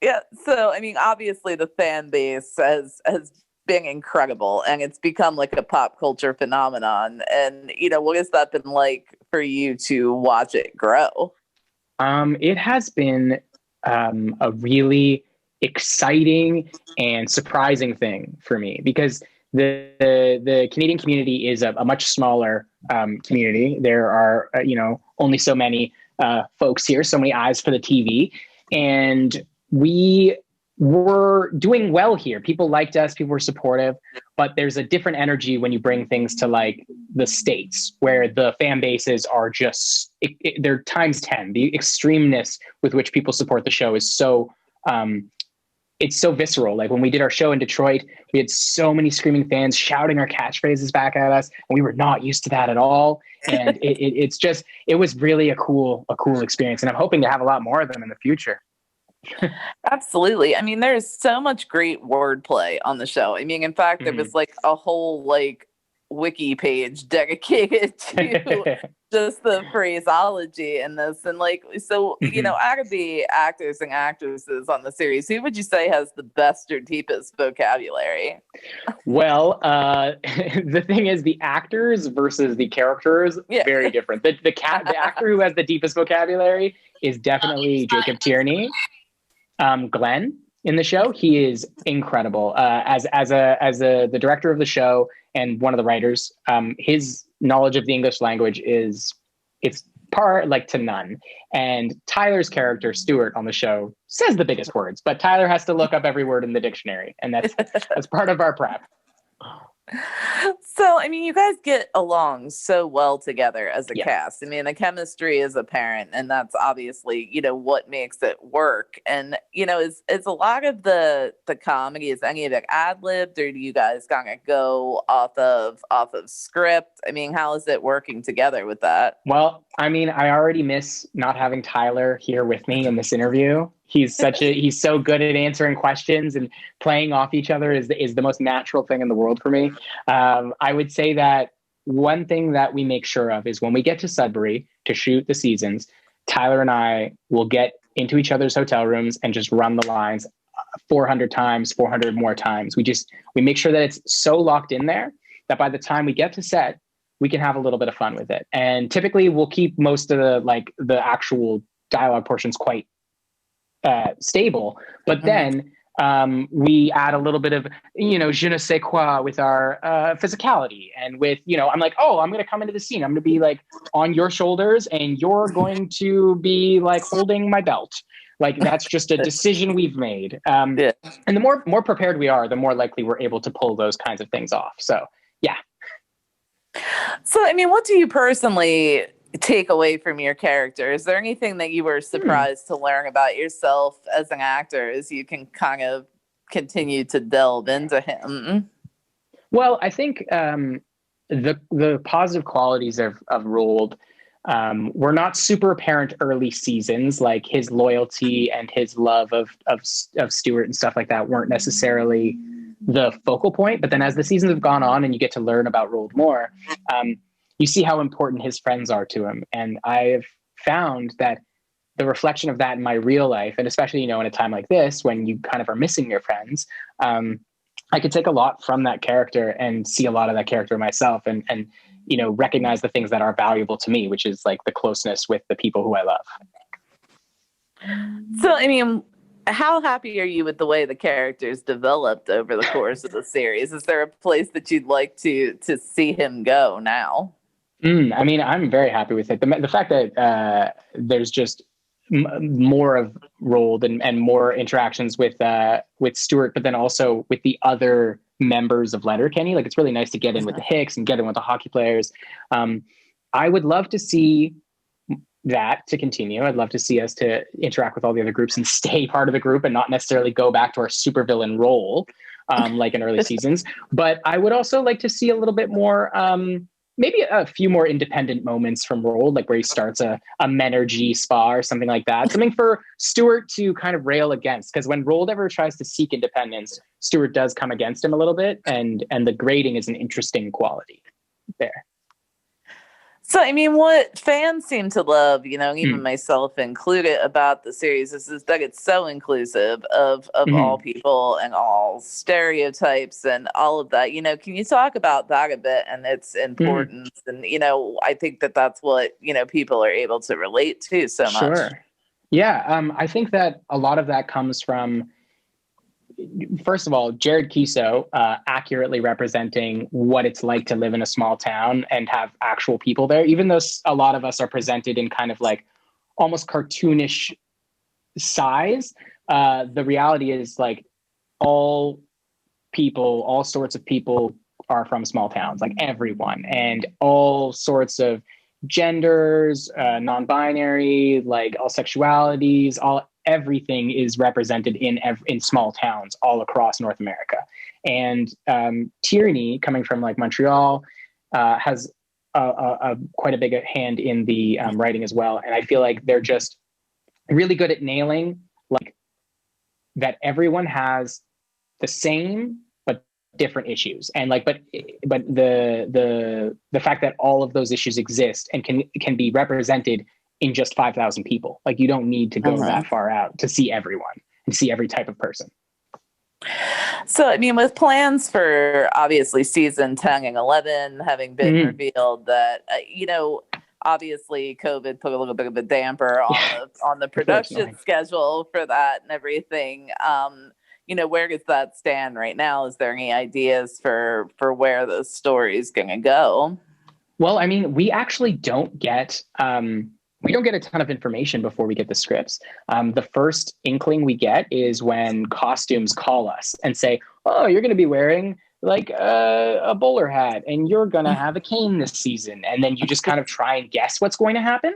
Yeah, so I mean, obviously the fan base has been incredible, and it's become like a pop culture phenomenon. And what has that been like for you to watch it grow? It has been a really exciting and surprising thing for me because the Canadian community is a much smaller community. There are only so many folks here, so many eyes for the TV, and we were doing well here. People liked us, people were supportive, but there's a different energy when you bring things to like the States where the fan bases are just, they're times 10. The extremeness with which people support the show is um, it's so visceral. Like when we did our show in Detroit, we had so many screaming fans shouting our catchphrases back at us, and we were not used to that at all. And it was really a cool experience. And I'm hoping to have a lot more of them in the future. Absolutely. I mean, there's so much great wordplay on the show. I mean, in fact, there was like a whole like wiki page dedicated to just the phraseology in this. And like, so, out of the actors and actresses on the series, who would you say has the best or deepest vocabulary? Well, the thing is, the actors versus the characters, very different. The actor who has the deepest vocabulary is definitely Jacob Tierney. Glenn in the show, he is incredible as the director of the show and one of the writers. His knowledge of the English language it's par like to none. And Tyler's character Stuart on the show says the biggest words, but Tyler has to look up every word in the dictionary, and that's part of our prep. So, I mean, you guys get along so well together as a cast. I mean, the chemistry is apparent, and that's obviously, what makes it work. And, is a lot of the comedy, is any of it ad-libbed, or do you guys kind of go off of script? I mean, how is it working together with that? Well, I mean, I already miss not having Tyler here with me in this interview. He's so good at answering questions, and playing off each other is the most natural thing in the world for me. I would say that one thing that we make sure of is when we get to Sudbury to shoot the seasons, Tyler and I will get into each other's hotel rooms and just run the lines 400 times, 400 more times. We make sure that it's so locked in there that by the time we get to set, we can have a little bit of fun with it. And typically we'll keep most of the actual dialogue portions quite stable, but then we add a little bit of je ne sais quoi with our physicality, and with I'm like, oh, I'm going to come into the scene, I'm going to be like on your shoulders and you're going to be like holding my belt. Like that's just a decision we've made. And the more prepared we are, the more likely we're able to pull those kinds of things off. So yeah. So I mean, what do you personally take away from your character? Is there anything that you were surprised to learn about yourself as an actor as you can kind of continue to delve into him? Well, I think the positive qualities of Roald were not super apparent early seasons, like his loyalty and his love of Stuart and stuff like that weren't necessarily the focal point. But then as the seasons have gone on and you get to learn about Roald more, you see how important his friends are to him. And I've found that the reflection of that in my real life, and especially, in a time like this, when you kind of are missing your friends, I could take a lot from that character and see a lot of that character myself, and recognize the things that are valuable to me, which is like the closeness with the people who I love. So, I mean, how happy are you with the way the characters developed over the course of the series? Is there a place that you'd like to see him go now? I mean, I'm very happy with it. The fact that there's just more of Roald and more interactions with Stuart, but then also with the other members of Letterkenny. Like, it's really nice to get in with the Hicks and get in with the hockey players. I would love to see that to continue. I'd love to see us to interact with all the other groups and stay part of the group and not necessarily go back to our supervillain role like in early seasons. But I would also like to see a little bit more maybe a few more independent moments from Roald, like where he starts a Menergy spa or something like that. Something for Stuart to kind of rail against, because when Roald ever tries to seek independence, Stuart does come against him a little bit, and the grading is an interesting quality there. So, I mean, what fans seem to love, even Mm, myself included, about the series is that it's so inclusive of all mhm, people and all stereotypes and all of that. Can you talk about that a bit and its mhm. importance? And, I think that that's what, people are able to relate to so much. Sure. Yeah, I think that a lot of that comes from, first of all, Jared Kiso accurately representing what it's like to live in a small town and have actual people there, even though a lot of us are presented in kind of like almost cartoonish size. The reality is like all people, all sorts of people are from small towns, like everyone, and all sorts of genders, non-binary, like all sexualities, all everything is represented in small towns all across North America. And Tierney, coming from like Montreal, has quite a big hand in the writing as well. And I feel like they're just really good at nailing like that everyone has the same but different issues, and like but the fact that all of those issues exist and can be represented in just 5,000 people. Like you don't need to go Mhm. that far out to see everyone and see every type of person. So, I mean, with plans for obviously season 10 and 11 having been Mm-hmm. revealed, that, obviously COVID put a little bit of a damper on Yeah, the production unfortunately. schedule for that and everything. Where does that stand right now? Is there any ideas for where the story is going to go? Well, I mean, we don't get a ton of information before we get the scripts. The first inkling we get is when costumes call us and say, "Oh, you're going to be wearing like a bowler hat, and you're going to have a cane this season," and then you just kind of try and guess what's going to happen.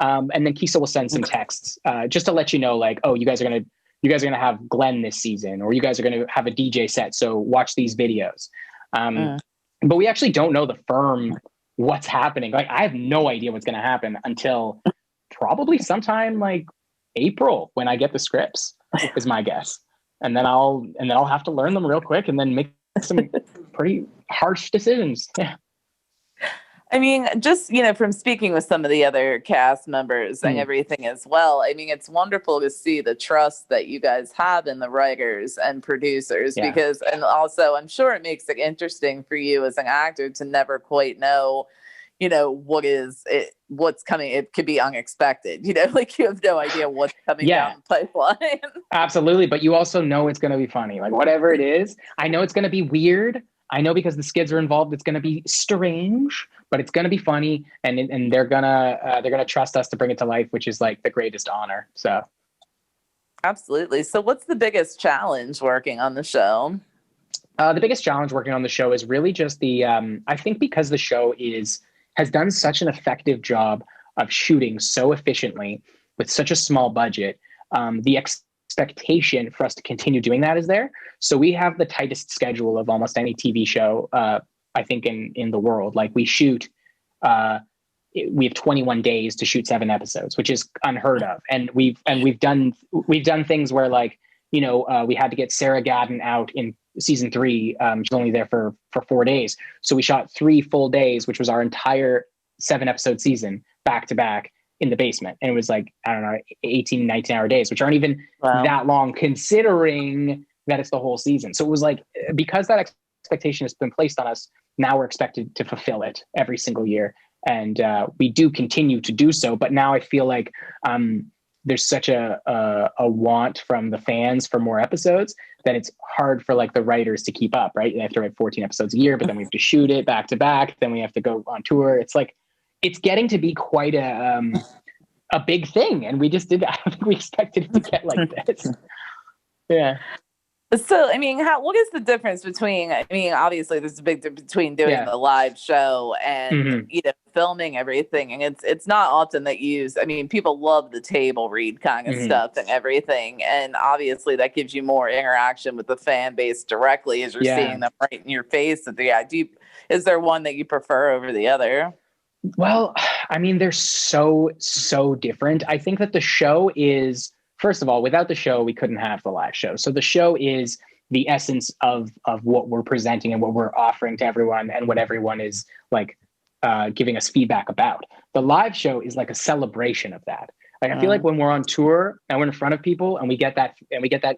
And then Kisa will send some texts just to let you know, like, "Oh, you guys are gonna have Glenn this season, or you guys are gonna have a DJ set. So watch these videos." Um, Mm. but we actually don't know the firm what's happening. Like I have no idea what's going to happen until probably sometime like April when I get the scripts is my guess. And then I'll have to learn them real quick and then make some pretty harsh decisions. Yeah. I mean, just, from speaking with some of the other cast members and Mm, everything as well, I mean, it's wonderful to see the trust that you guys have in the writers and producers yeah. because, and also, I'm sure it makes it interesting for you as an actor to never quite know, what's coming. It could be unexpected, like you have no idea what's coming Yeah, down the pipeline. absolutely. But you also know it's going to be funny. Like whatever it is, I know it's going to be weird. I know because the skids are involved, it's going to be strange, but it's going to be funny, and they're gonna trust us to bring it to life, which is like the greatest honor. So Absolutely. So, what's the biggest challenge working on the show? the biggest challenge working on the show is really just the I think because the show has done such an effective job of shooting so efficiently with such a small budget. The expectation for us to continue doing that is there. So we have the tightest schedule of almost any TV show, I think, in the world. Like uh, we have 21 days to shoot 7 episodes, which is unheard of. And we've done things where like, we had to get Sarah Gadden out in season 3. She's only there for 4 days. So we shot 3 full days, which was our entire 7 episode season back to back in the basement. And it was like, I don't know, 18, 19-hour days, which aren't even Wow. that long considering that it's the whole season. So it was like, because that expectation has been placed on us, now we're expected to fulfill it every single year. And we do continue to do so. But now I feel like there's such a want from the fans for more episodes that it's hard for like the writers to keep up, right? They have to write 14 episodes a year, but then we have to shoot it back to back. Then we have to go on tour. It's like, it's getting to be quite a big thing. And we just I don't think we expected it to get like this. Yeah. So, I mean, what is the difference between, I mean, obviously there's a big difference between doing Yeah. the live show and, Mm-hmm. filming everything. And it's not often that I mean, people love the table read kind of Mm-hmm. stuff and everything. And obviously that gives you more interaction with the fan base directly as you're Yeah. seeing them right in your face. Is there one that you prefer over the other? Well, I mean, they're so, so different. I think that the show is, first of all, without the show, we couldn't have the live show. So the show is the essence of what we're presenting and what we're offering to everyone and what everyone is like giving us feedback about. The live show is like a celebration of that. Like I feel like when we're on tour and we're in front of people and we get that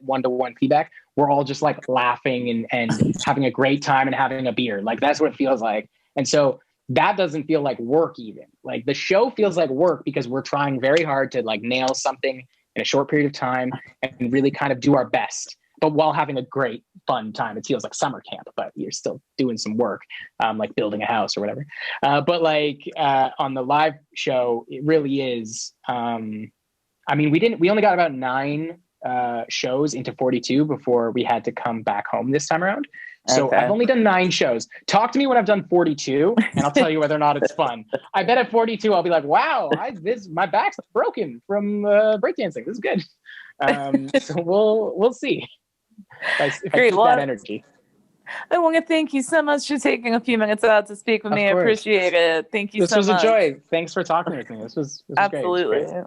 one-to-one feedback, we're all just like laughing and having a great time and having a beer. Like that's what it feels like. And so that doesn't feel like work even. Like the show feels like work because we're trying very hard to like nail something in a short period of time and really kind of do our best, but while having a great fun time. It feels like summer camp, but you're still doing some work, like building a house or whatever. But like on the live show, it really is. I mean, we only got about 9 shows into 42 before we had to come back home this time around. So okay. I've only done 9 shows. Talk to me when I've done 42 and I'll tell you whether or not it's fun. I bet at 42, I'll be like, wow, my back's broken from breakdancing. This is good. So we'll see. If I keep that energy. I want to thank you so much for taking a few minutes out to speak with me. I appreciate it. Thank you so much. This was a joy. Thanks for talking with me. This was absolutely great.